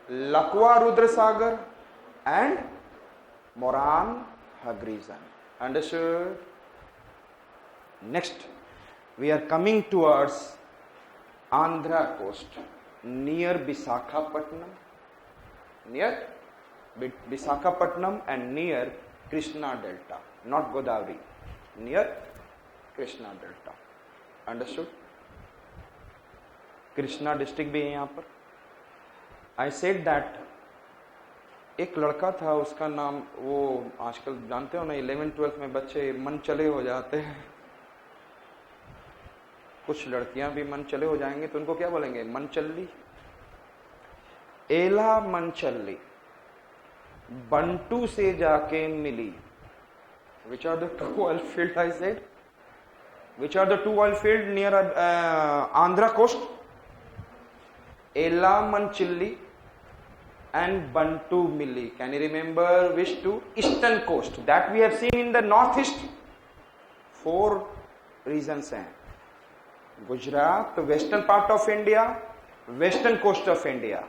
Lakwa Rudrasagar and Moran Hagrizan. Understood? Next, we are coming towards Andhra coast, near Visakhapatnam, near Visakhapatnam and near Krishna Delta, not Godavari, near Krishna Delta. Understood? Krishna district भी है यहाँ पर. I said that एक लड़का था, उसका नाम, वो आजकल जानते हो ना 11th-12th में बच्चे मन चले हो जाते हैं, कुछ लड़कियां भी मन चले हो जाएंगे तो उनको क्या बोलेंगे? मन चल्ली. एला मन चल्ली बंटू से जाके मिली. Which are the two oil fields I said? Which are the two oil fields near Andhra coast? Ela Manchilli and Bantu Milli. Can you remember which two? Eastern coast. That we have seen in the northeast. 4 reasons हैं. Gujarat, western part of India, western coast of India.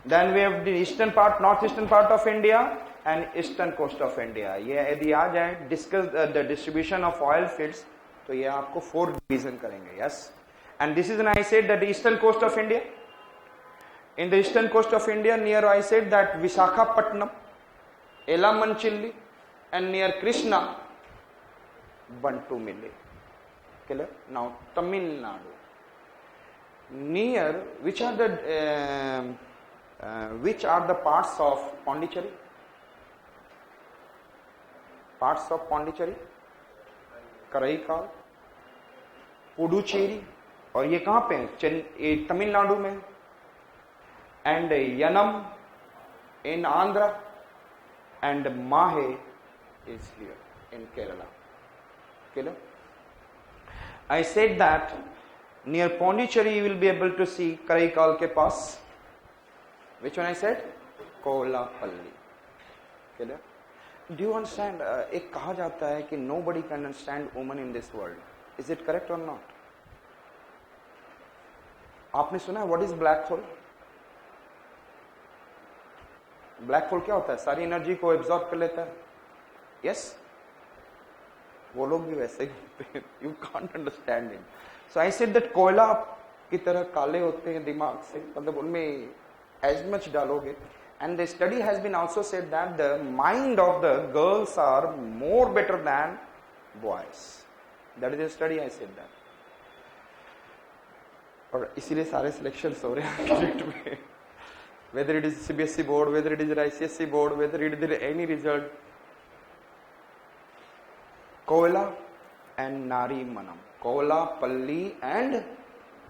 Then we have the eastern part, northeastern part of India and eastern coast of India. ये यदि आ जाए discuss the distribution of oil fields, तो ये आपको 4 division करेंगे. Yes. And this is when I said that the eastern coast of India. In the eastern coast of India, near I said that Visakhapatnam, Elamanchilli, and near Krishna, Bantumilli. Clear? Now Tamil Nadu. Near which are the parts of Pondicherry? Parts of Pondicherry, Karaikal, Puducherry, और ये कहां पे है? तमिलनाडु में. And Yanam in Andhra and Mahe is here in Kerala. Kerala. I said that near Pondicherry you will be able to see Karaikal ke paas. Which one I said? Kolapalli. Kerala. Do you understand? एक कहा जाता है कि nobody can understand woman in this world. Is it correct or not? आपने सुना है what is black hole? Black hole क्या होता है? सारी एनर्जी को एब्जॉर्ब कर लेता है. यस, वो लोग भी वैसे ही होते हैं. You can't understand it. So I said that कोयला की तरह काले होते हैं दिमाग से, मतलब उनमें एज मच डालोगे. And the study has been also said that the mind of the girls are more better than boys. That is the study. I said that. और इसीलिए सारे सिलेक्शंस हो रहे हैं whether it is CBSE board, whether it is ICSE board, whether it is any result. Kola and Nari Manam. Kola, Palli and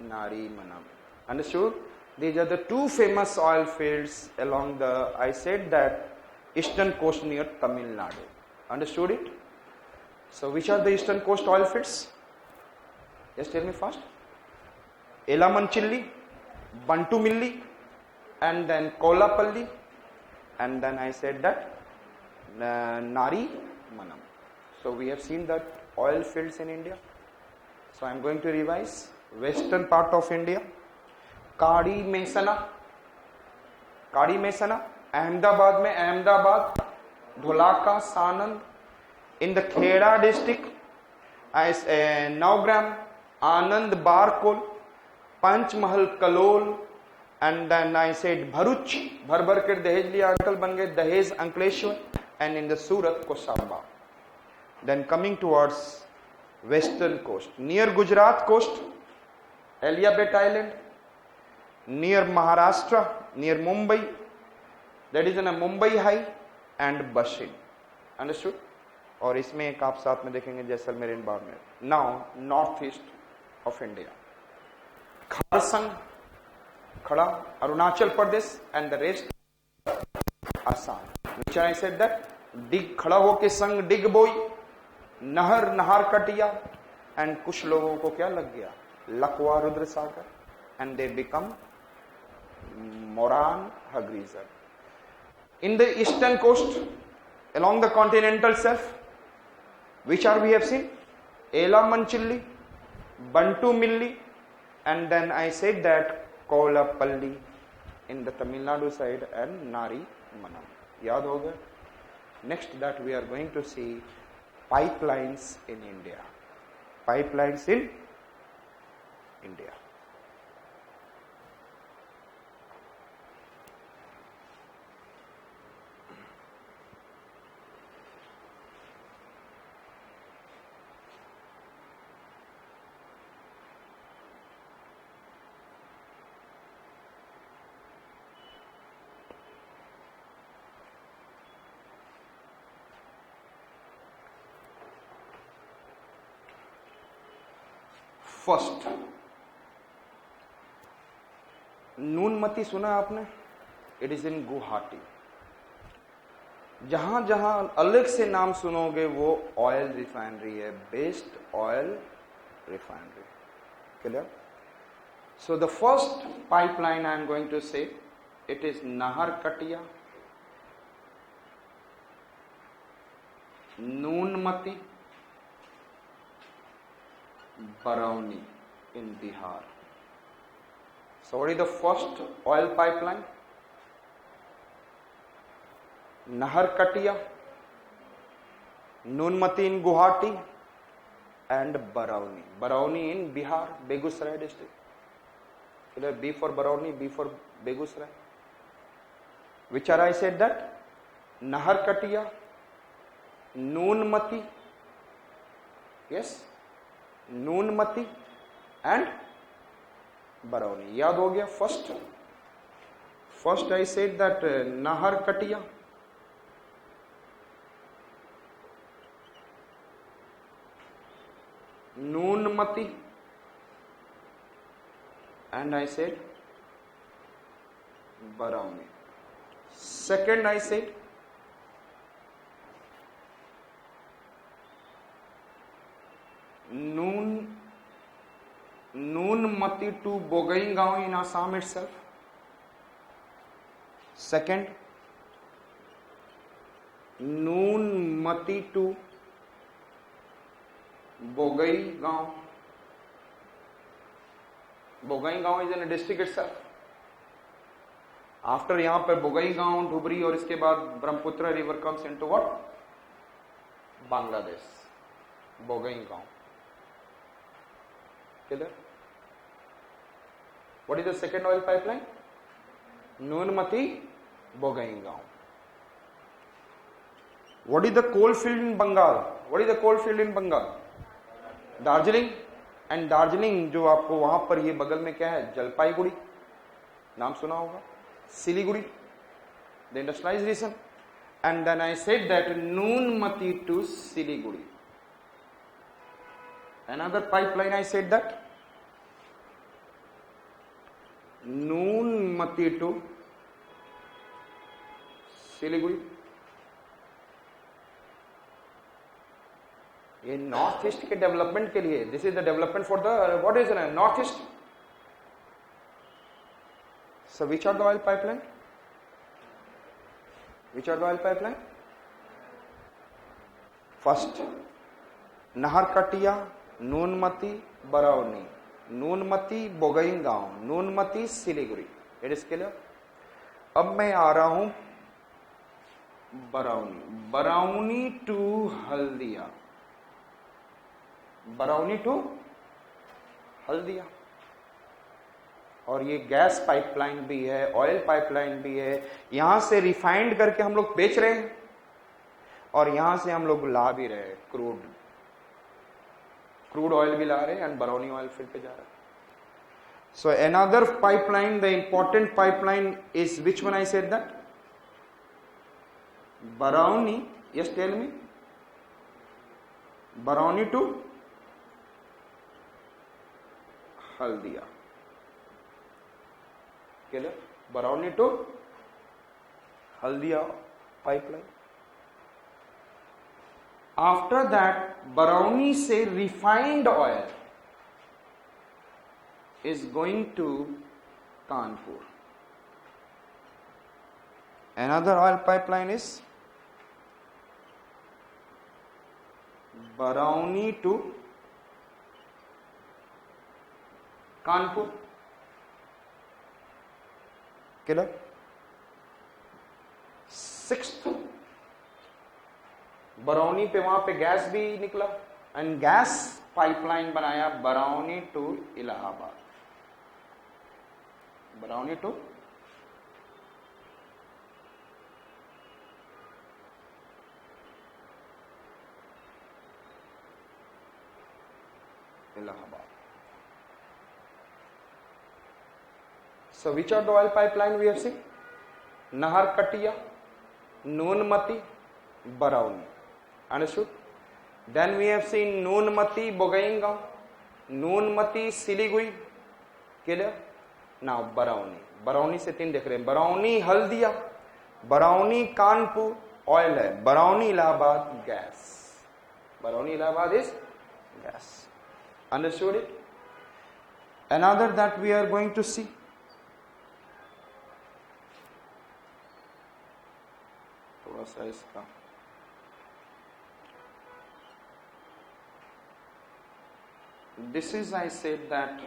Nari Manam. Understood? These are the 2 famous oil fields along the, I said that, eastern coast near Tamil Nadu. Understood it? So which are the eastern coast oil fields? Just tell me fast. Elamanchilli, Bantumilli, and then Kolapalli, and then I said that Nari Manam. So we have seen that oil fields in India. So I am going to revise. Western part of India, Kadi Mesana, Ahmedabad में Ahmedabad, Dholaka, Sanand. In the Kheda district, Naugram, Anand Barkol, Panchmahal Kalol, and then I said Bharuch, भर के दहेज लिया uncle बन गए दहेज Ankleshwar, and in the Surat Kosamba. Then coming towards western coast, near Gujarat coast, Elizabeth Island, near Maharashtra, near Mumbai, that is in a Mumbai High and Bashin. Understood? और इसमें एक आप साथ में देखेंगे जैसलमेर इन बार में. Now north east of India, Kharsang, Khada, Arunachal Pradesh, and the rest Assam. Which I said that dig खड़ा होके संग dig boy, नहर कटिया, and कुछ लोगों को क्या लग गया? लकवा रुद्र सागर, and they become Moran Hagrizan. In the eastern coast, along the continental shelf, which are we have seen? Elamanchilli, Bantumilli, and then I said that Kolapalli, in the Tamil Nadu side and Nari Manam. याद हो गया? Next that we are going to see pipelines in India. Pipelines in India. First, Noonmati सुना आपने? It is in Guwahati. जहां जहां अलग से नाम सुनोगे वो ऑयल रिफाइनरी है, based oil refinery. Clear? So the first pipeline I am going to say, it is Naharkatia Noonmati Barauni in Bihar. So what is the first oil pipeline? Naharkatia, Nunmati in Guwahati, and Barauni. Barauni in Bihar, Begusrai district. Clear? B for Barauni, B for Begusrai. Which are I said that? Naharkatia, Nunmati, yes, Noonmati and Barauni. याद हो गया? First I said that Naharkatia, Noonmati and I said Barauni. Second I said Noonmati to Bogaygaon in Assam itself. Second, Noonmati to Bogaygaon. Bogaygaon is in a district itself. After यहाँ पर Bogaygaon, Dhubri और इसके बाद Brahmaputra river comes into what? Bangladesh. Bogaygaon. Clear? What is the second oil pipeline? Noonmati, Bogaygaon. What is the coal field in Bengal? What is the coal field in Bengal? Darjeeling. And Darjeeling जो आपको वहां पर ये बगल में क्या है? जलपाईगुड़ी, नाम सुना होगा, Siliguri, the industrialized region. And then I said that Noonmati to Siliguri. Another pipeline I said that Noonmati to Siliguri. ये नॉर्थ ईस्ट के डेवलपमेंट के लिए, this is the development for the what is north east. So which are the oil pipeline? Which are the oil pipeline? First, Naharkatia, Noonmati, Barauni, Noonmati, Bogaygaon, Noonmati, Siliguri. It is clear? अब मैं आ रहा हूं बराउनी, बराउनी to Haldia, बराउनी to Haldia. और ये gas pipeline भी है, oil pipeline भी है. यहां से रिफाइंड करके हम लोग बेच रहे हैं और यहां से हम लोग ला भी रहे हैं. क्रूड ऑयल भी ला रहे हैं एंड बरौनी ऑयल फिर पे जा रहा है. So another pipeline, the important pipeline is which one? I said that Barauni. Yes, tell me. Barauni to Haldia. Clear? Barauni to Haldia pipeline. After that, Barauni से refined oil is going to Kanpur. Another oil pipeline is Barauni to Kanpur. Clear. Sixth, Barauni पे वहां पे gas भी निकला and gas pipeline बनाया Barauni to Allahabad, Barauni to Allahabad. So which are the oil pipeline we have seen? Naharkatia, Noonmati, Barauni. Understood? Then we have seen Noonmati, Bogaingaon, Noonmati, Siliguri. Clear? Now Barauni. Barauni से 3 देख रहे हैं, Barauni Haldia, Barauni Kanpur oil है, Barauni Allahabad gas, Barauni Allahabad is gas. Understood it? Another that we are going to see. थोड़ा सा इसका this is I said that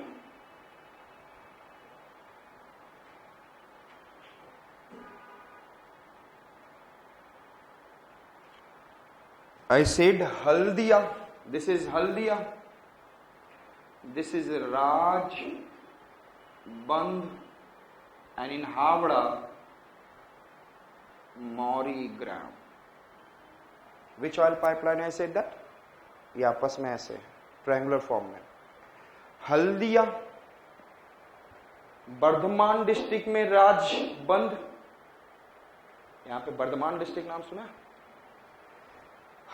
I said Haldia, this is Haldia, this is Raj Bandh, and in Havda Mori Gram. Which oil pipeline I said that? ये आपस में ऐसे triangular form में। Haldia Bardhaman district में राजबंद, यहां पे बर्धमान डिस्ट्रिक्ट नाम सुना?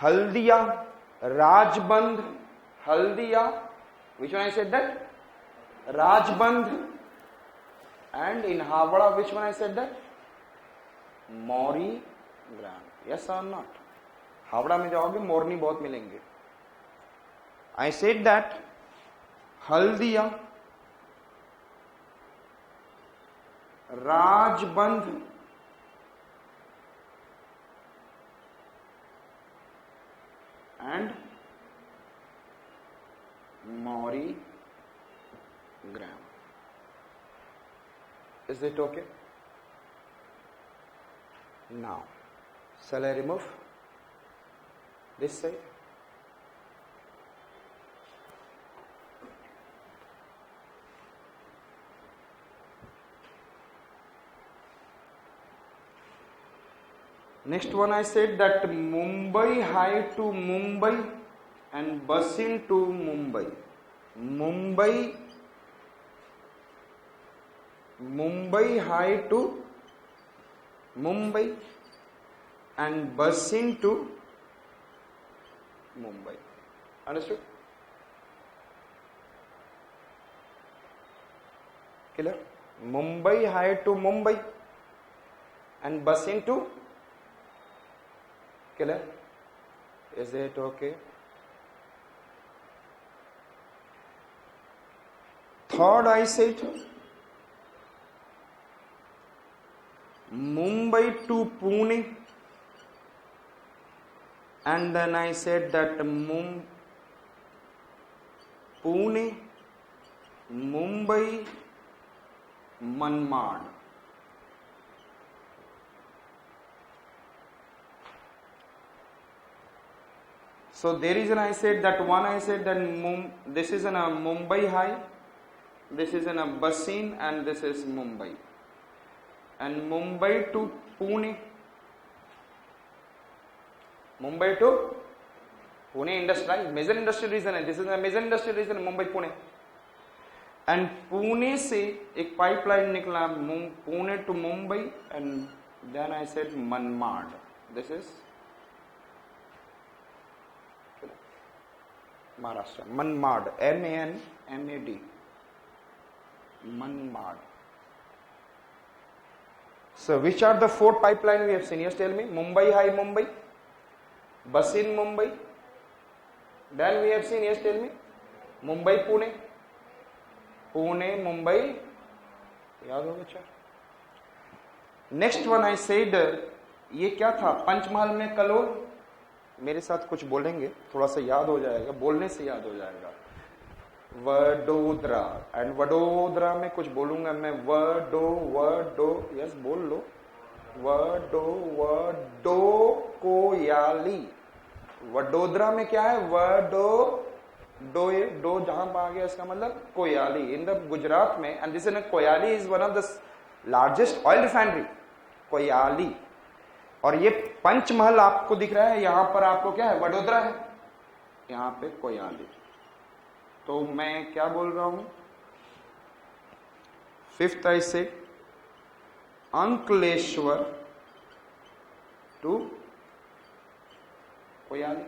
Haldia, राजबंद, Haldia, which one I said that? Rajband, and in Havda which one I said that? Mori Gram. Yes or not? Howrah में जाओगे मोरनी बहुत मिलेंगे। I said that Haldia, राजबंद, and Mori Gram. Is it okay? Now, shall I remove this side? Next one I said that Mumbai high to Mumbai and Basin to Mumbai. Mumbai high to Mumbai and Basin to Mumbai. Understood? Clear? Mumbai high to Mumbai and Basin to. Clear? Is it okay? Third I said Mumbai to Pune, and then I said that Pune, Mumbai, Manmad. So there is an I said that one I said that this is in a Mumbai high, this is in a Basin, and this is Mumbai. And Mumbai to Pune, Mumbai to Pune industrial, major industrial region है, this is a major industrial region, Mumbai Pune. And Pune से एक pipeline निकला Pune to Mumbai, and then I said Manmad. This is Maharashtra, Manmad, M-A-N-M-A-D, Manmad. So which are the 4 pipeline we have seen? Yes, tell me. Mumbai high Mumbai, Basin Mumbai, then we have seen, yes, tell me, Mumbai Pune, Pune Mumbai, याद होगा चार। Next one I said, ये क्या था? पंचमहल में कलोल। मेरे साथ कुछ बोलेंगे, थोड़ा सा याद हो जाएगा, बोलने से याद हो जाएगा। वडोदरा, एंड वडोदरा में कुछ बोलूंगा मैं, वडो, यस बोल लो, वडो कोयाली। वडोदरा में क्या है, डो जहां पर आ गया इसका मतलब कोयाली इन द गुजरात में, and this in Koyali is one of the largest oil refinery, Koyali. और ये पंचमहल आपको दिख रहा है, यहां पर आपको क्या है, वडोदरा है, यहां पे कोयाली। तो मैं क्या बोल रहा हूं, fifth I say Ankleshwar to Koyali,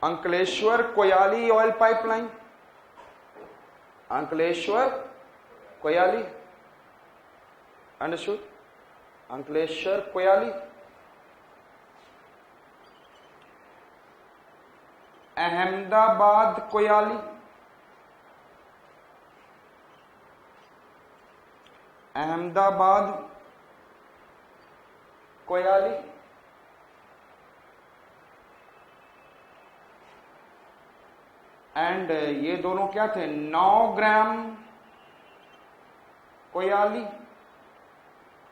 Ankleshwar Koyali oil pipeline, Ankleshwar Koyali, understood, Ankleshwar Koyali. Ahmedabad Koyali, Ahmedabad Koyali, and ये दोनों क्या थे, 9 ग्राम कोयाली,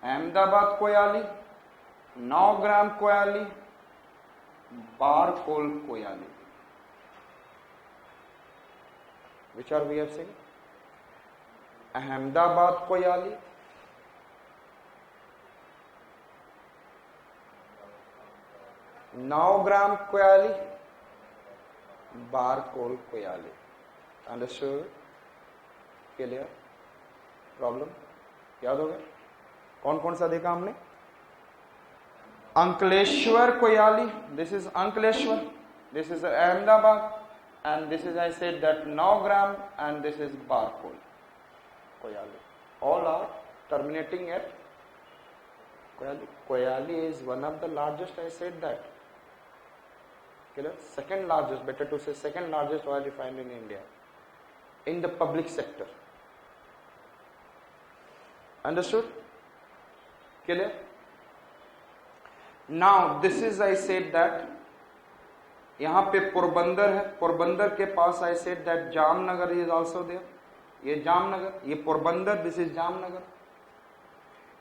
अहमदाबाद कोयाली, 9 ग्राम Koyali, Barkol Koyali, which are we have seen, Ahmedabad Koyali, नौ ग्राम Koyali, Barkol Koyali. Understood, clear, problem याद हो गया? कौन कौन सा देखा हमने? Ankleshwar Koyali, this is Ankleshwar, this is Ahmedabad, and this is I said that 9 gram, and this is Barkol Koyali. All are terminating at Koyali. Koyali is one of the largest, I said that. Okay, second largest, better to say second largest oil refinery in India, in the public sector. Understood? Clear? Now this is I said that यहां पे पोरबंदर है, पोरबंदर के पास I said that Jamnagar is also there, ये जामनगर, ये Porbandar, this is Jamnagar,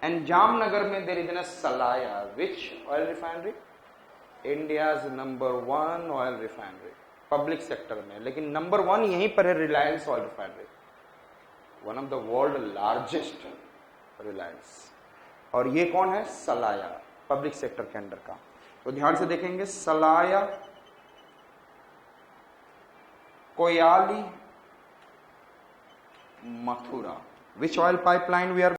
and Jamnagar में there is an Salaya, which oil refinery, India's number 1 oil refinery public sector में, लेकिन नंबर 1 यहीं पर है, Reliance oil refinery, one of the world largest Reliance. और ये कौन है, सलाया, पब्लिक सेक्टर के अंडर का। तो ध्यान से देखेंगे, सलाया कोयाली Mathura, which oil pipeline we are